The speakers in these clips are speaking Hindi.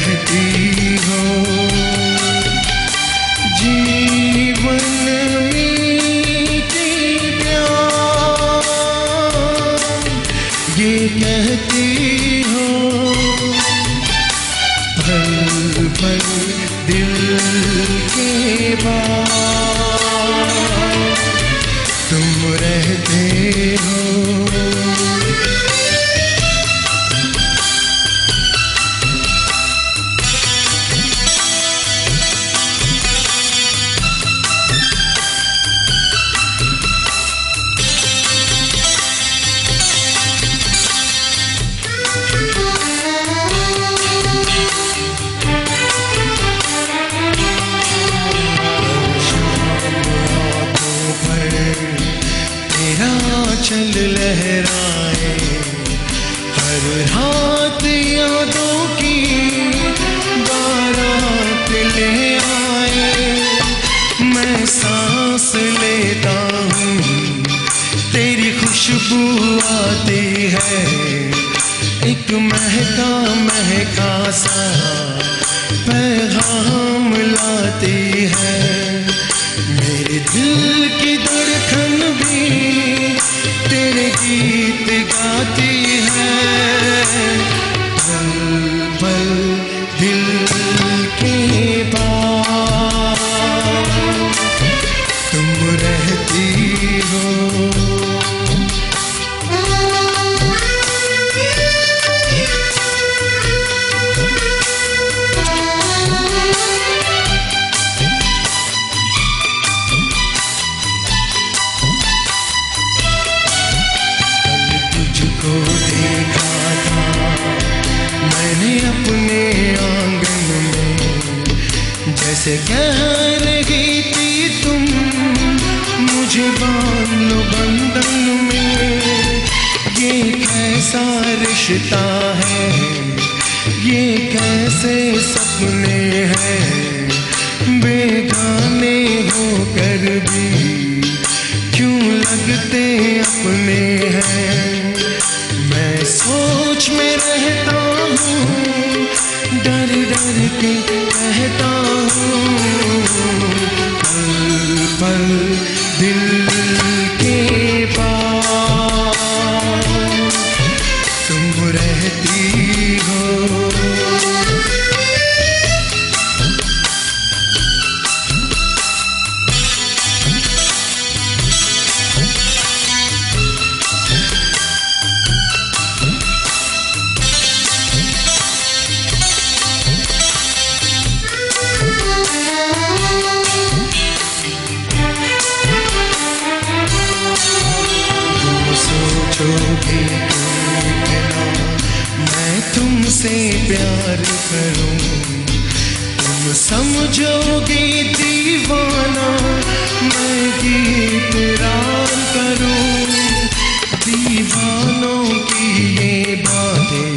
रहती हो जीवन मीठी प्यार, ये कहती हो पल पल दिल के बाहर तुम रहते हो। चल लहराए हर रात यादों की बारात ले आए। मैं सांस लेता हूँ तेरी खुशबू आती है, एक महका महका सा पैगाम लाती है। मेरे दिल की धड़कन भी तेरे गीत गाती है, पल पल दिल के पास तुम रहती हो। अपने आंगन में जैसे कह रही थी तुम, मुझे बांध लो बंधन में। ये कैसा रिश्ता है, ये कैसे सपने हैं, बेगाने होकर भी क्यों लगते अपने हैं। मैं सोच में रहता हूँ, डर डर के कहता हूँ, पल पल दिल के पास तुम रहती हो। मैं तुमसे प्यार करूं, तुम समझोगे दीवाना, मैं गीत राग करूं। दीवानों की ये बातें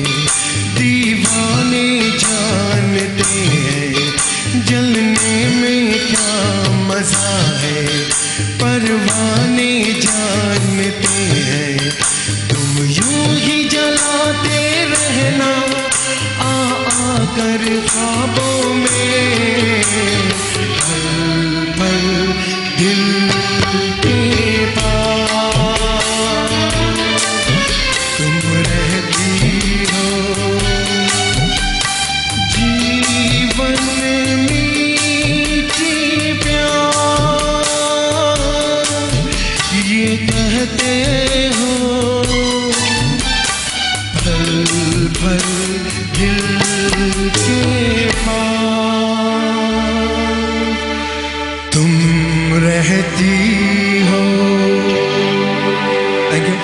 दीवाने जानते हैं, जलने में क्या मजा है परवाने जानते हैं। तुम यूं ही जलाते रहना आ आकर ख्वाबों में, पल पल दिल के पास तुम रहती हो। जीवन मीठी प्यार, ये कहते हो पल पल दिल के पास तुम रहती हो। Thank you.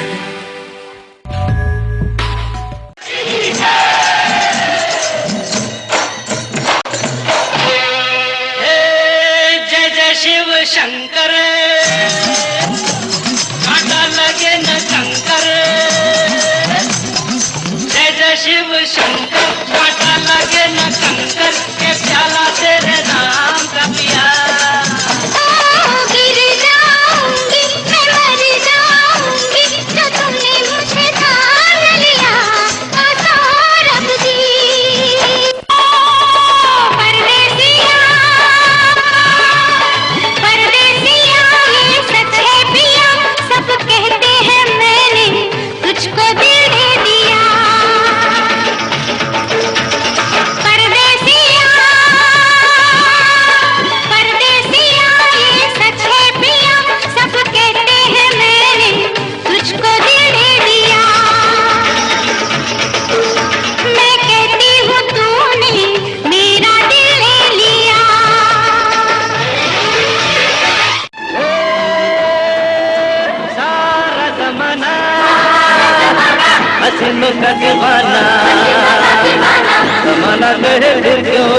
जय जय शिव शंकर, कांटा लगे न कंकर। जय जय शिव शंकर, कांटा लगे न कंकर, के प्याला तेरे नाम का पिया। गिर जाऊंगी मैं, मर जाऊंगी, जो तुमने मुझे थाम लिया, रब दी। फिर क्यों,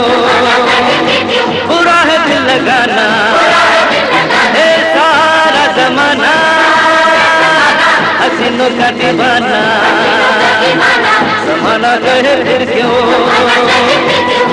बुरा है दिल लगाना, ए सारा जमाना हसीनों का दीवाना, जमाना कहे फिर क्यों।